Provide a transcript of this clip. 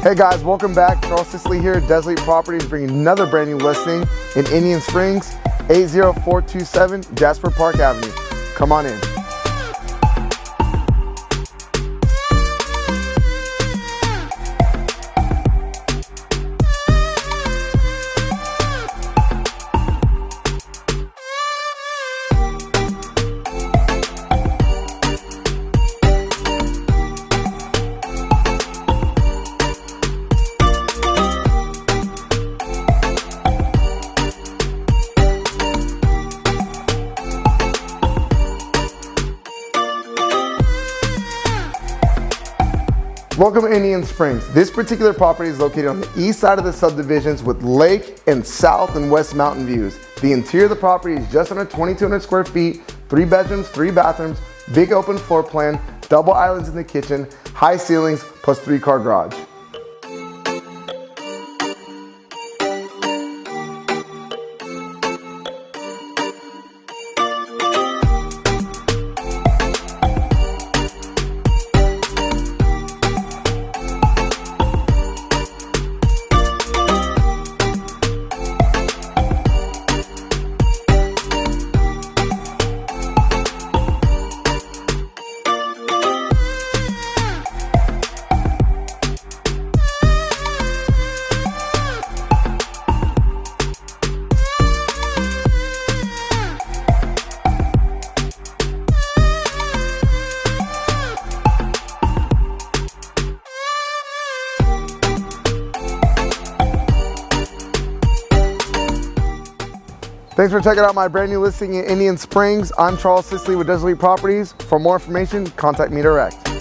Hey guys, welcome back. Charles Scicli here, Desert Properties, bringing another brand new listing in Indian Springs, 80427 Jasper Park Avenue. Come on in. Welcome to Indian Springs. This particular property is located on the east side of the subdivisions with lake and south and west mountain views. The interior of the property is just under 2,200 square feet, 3 bedrooms, 3 bathrooms, big open floor plan, double islands in the kitchen, high ceilings, plus 3-car garage. Thanks for checking out my brand new listing in Indian Springs. I'm Charles Scicli with Desert Properties. For more information, contact me direct.